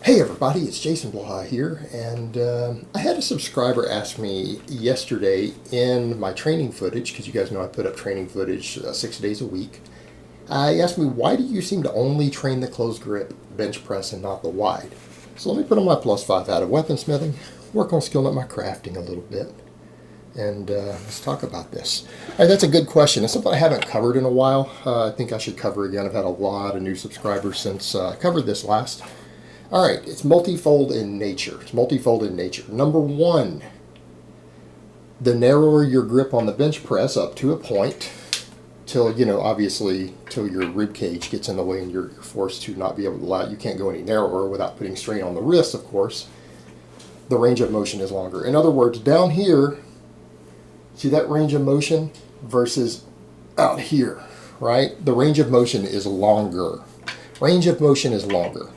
Hey everybody, it's Jason Blaha here, and I had a subscriber ask me yesterday in my training footage, because you guys know I put up training footage 6 days a week. He asked me, why do you seem to only train the closed grip bench press and not the wide? So let me put on my +5 out of weaponsmithing, work on skilling up my crafting a little bit, and let's talk about this. All right, that's a good question. It's something I haven't covered in a while. I think I should cover again. I've had a lot of new subscribers since I covered this last. All right, it's multifold in nature. It's multifold in nature. Number one, the narrower your grip on the bench press up to a point, till, obviously, till your rib cage gets in the way and you're forced to not be able to allow, you can't go any narrower without putting strain on the wrist, of course, the range of motion is longer. In other words, down here, see that range of motion versus out here, right? The range of motion is longer. Range of motion is longer.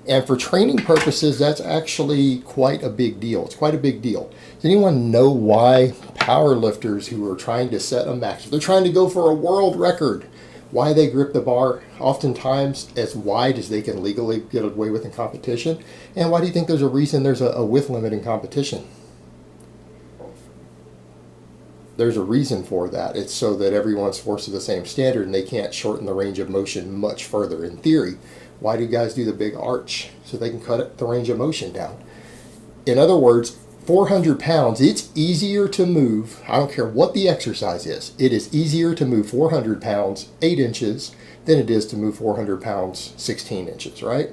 And for training purposes, that's actually quite a big deal. It's quite a big deal. Does anyone know why power lifters who are trying to set a max, they're trying to go for a world record, why they grip the bar oftentimes as wide as they can legally get away with in competition? And why do you think there's a reason there's a width limit in competition? There's a reason for that. It's so that everyone's forced to the same standard and they can't shorten the range of motion much further in theory. Why do guys do the big arch? So they can cut the range of motion down. In other words, 400 pounds, it's easier to move, I don't care what the exercise is, it is easier to move 400 pounds 8 inches than it is to move 400 pounds 16 inches, right?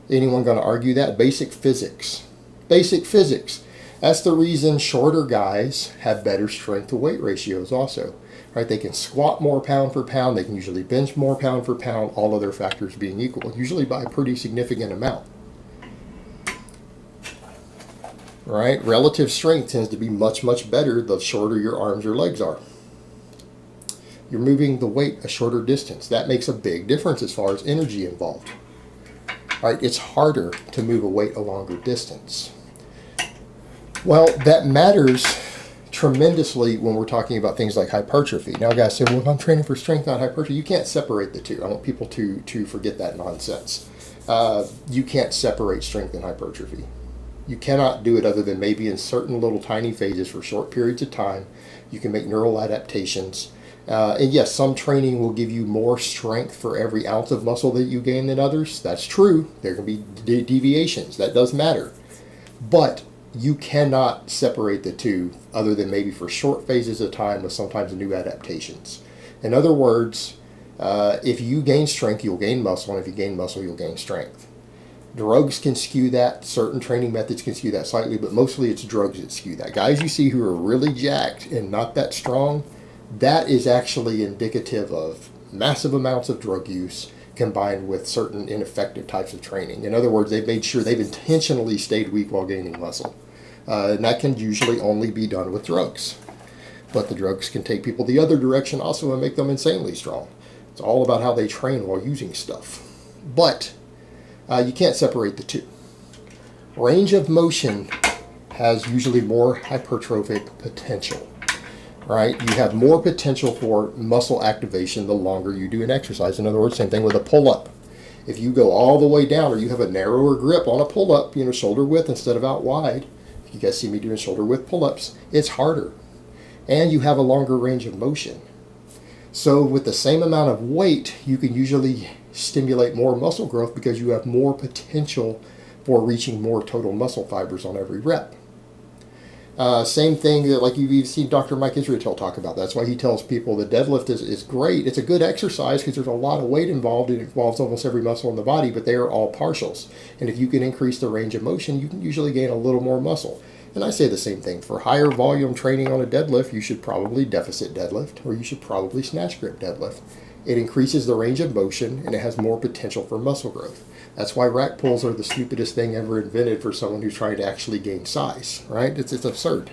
Anyone going to argue that? Basic physics. Basic physics. That's the reason shorter guys have better strength to weight ratios also. Right? They can squat more pound for pound, they can usually bench more pound for pound, all other factors being equal, usually by a pretty significant amount. Right? Relative strength tends to be much, much better the shorter your arms or legs are. You're moving the weight a shorter distance. That makes a big difference as far as energy involved. All right? It's harder to move a weight a longer distance. Well, that matters tremendously when we're talking about things like hypertrophy. Now guys say, well, if I'm training for strength, not hypertrophy, you can't separate the two. I want people to forget that nonsense. You can't separate strength and hypertrophy. You cannot do it other than maybe in certain little tiny phases for short periods of time. You can make neural adaptations. And yes, some training will give you more strength for every ounce of muscle that you gain than others. That's true. There can be deviations. That does matter. But you cannot separate the two other than maybe for short phases of time with sometimes new adaptations. In other words, if you gain strength, you'll gain muscle, and if you gain muscle, you'll gain strength. Drugs can skew that. Certain training methods can skew that slightly, but mostly it's drugs that skew that. Guys you see who are really jacked and not that strong, that is actually indicative of massive amounts of drug use combined with certain ineffective types of training. In other words, they've made sure they've intentionally stayed weak while gaining muscle. And that can usually only be done with drugs. But the drugs can take people the other direction also and make them insanely strong. It's all about how they train while using stuff. But you can't separate the two. Range of motion has usually more hypertrophic potential. Right? You have more potential for muscle activation the longer you do an exercise. In other words, same thing with a pull-up. If you go all the way down or you have a narrower grip on a pull-up, shoulder width instead of out wide, if you guys see me doing shoulder width pull-ups, it's harder. And you have a longer range of motion. So with the same amount of weight, you can usually stimulate more muscle growth because you have more potential for reaching more total muscle fibers on every rep. Same thing that, like you've seen Dr. Mike Israetel talk about. That's why he tells people the deadlift is great. It's a good exercise because there's a lot of weight involved. It involves almost every muscle in the body, but they are all partials. And if you can increase the range of motion, you can usually gain a little more muscle. And I say the same thing. For higher volume training on a deadlift, you should probably deficit deadlift, or you should probably snatch grip deadlift. It increases the range of motion, and it has more potential for muscle growth. That's why rack pulls are the stupidest thing ever invented for someone who's trying to actually gain size, right? It's absurd.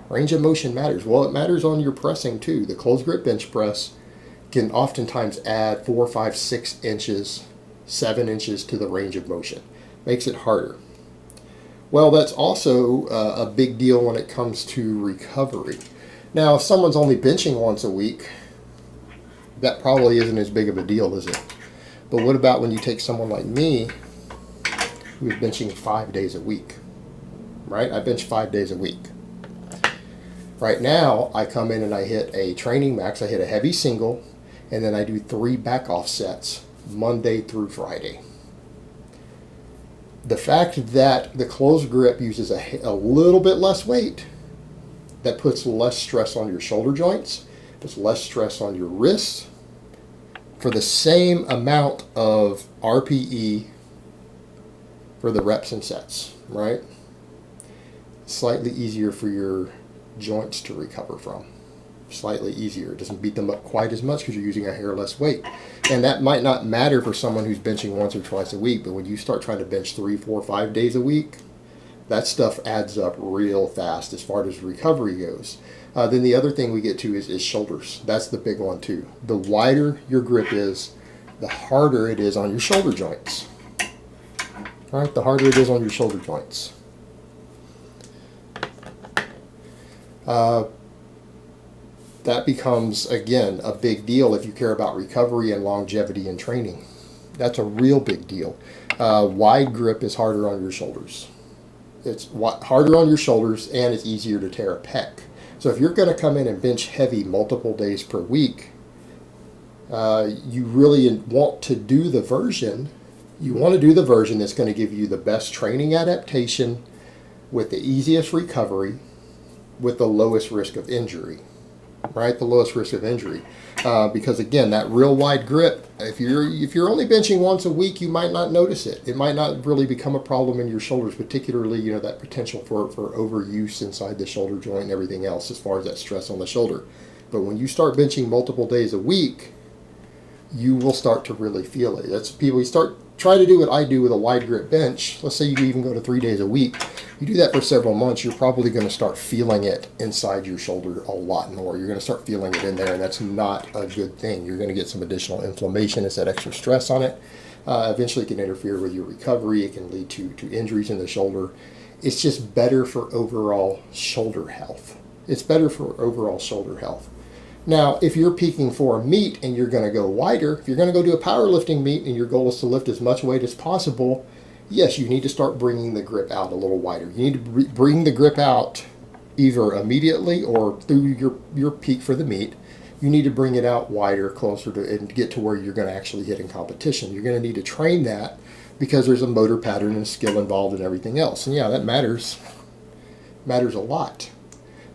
Range of motion matters. Well, it matters on your pressing too. The closed grip bench press can oftentimes add 4, 5, 6 inches, 7 inches to the range of motion. Makes it harder. Well, that's also a big deal when it comes to recovery. Now, if someone's only benching once a week, that probably isn't as big of a deal, is it? But what about when you take someone like me who was benching 5 days a week, right? I bench 5 days a week. Right now, I come in and I hit a training max. I hit a heavy single, and then I do 3 back off sets Monday through Friday. The fact that the closed grip uses a little bit less weight, that puts less stress on your shoulder joints, puts less stress on your wrists, for the same amount of RPE for the reps and sets, right? Slightly easier for your joints to recover from. Slightly easier. It doesn't beat them up quite as much because you're using a hair less weight. And that might not matter for someone who's benching once or twice a week, but when you start trying to bench 3, 4, 5 days a week, that stuff adds up real fast as far as recovery goes. Then the other thing we get to is shoulders. That's the big one too. The wider your grip is, the harder it is on your shoulder joints. All right, the harder it is on your shoulder joints. That becomes, again, a big deal if you care about recovery and longevity in training. That's a real big deal. Wide grip is harder on your shoulders. It's harder on your shoulders, and it's easier to tear a pec. So if you're going to come in and bench heavy multiple days per week, you really want to do the version. You want to do the version that's going to give you the best training adaptation with the easiest recovery with the lowest risk of injury. Right, the lowest risk of injury, because again, that real wide grip. If you're only benching once a week, you might not notice it. It might not really become a problem in your shoulders, particularly that potential for overuse inside the shoulder joint and everything else as far as that stress on the shoulder. But when you start benching multiple days a week, you will start to really feel it. That's people. You try to do what I do with a wide grip bench. Let's say you even go to 3 days a week. You do that for several months, you're probably going to start feeling it inside your shoulder a lot more. You're going to start feeling it in there, and that's not a good thing. You're going to get some additional inflammation. It's that extra stress on it. Eventually it can interfere with your recovery. It can lead to injuries in the shoulder. It's just better for overall shoulder health. It's better for overall shoulder health. Now, if you're peaking for a meet and you're going to go wider, if you're going to go do a powerlifting meet and your goal is to lift as much weight as possible, yes, you need to start bringing the grip out a little wider. You need to bring the grip out either immediately or through your peak for the meet. You need to bring it out wider, closer to, and get to where you're going to actually hit in competition. You're going to need to train that because there's a motor pattern and skill involved and everything else. And yeah, that matters a lot.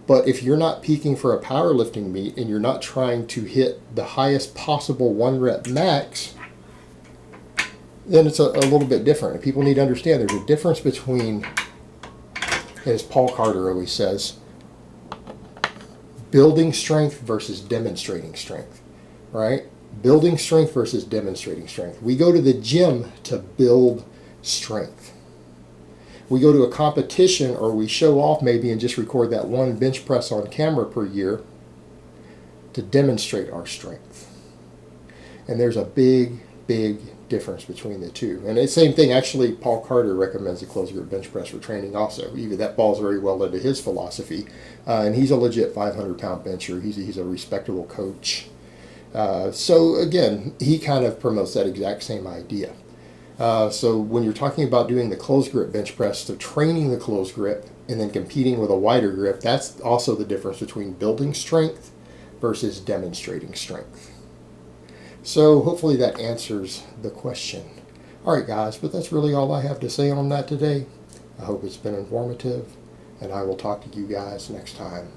But if you're not peaking for a powerlifting meet and you're not trying to hit the highest possible 1 rep max, then it's a little bit different. And people need to understand there's a difference between, as Paul Carter always says, building strength versus demonstrating strength, right? Building strength versus demonstrating strength. We go to the gym to build strength. We go to a competition or we show off maybe and just record that 1 bench press on camera per year to demonstrate our strength. And there's a big difference between the two. And the same thing, actually, Paul Carter recommends a closed grip bench press for training also. Even that falls very well into his philosophy. And he's a legit 500-pound bencher. He's a respectable coach. So again, he kind of promotes that exact same idea. So when you're talking about doing the closed grip bench press, so training the closed grip and then competing with a wider grip, that's also the difference between building strength versus demonstrating strength. So hopefully that answers the question. All right, guys, but that's really all I have to say on that today. I hope it's been informative, and I will talk to you guys next time.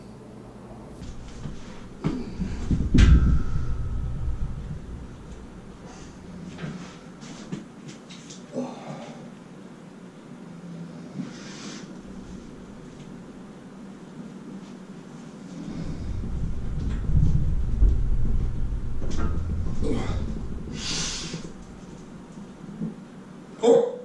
Oh.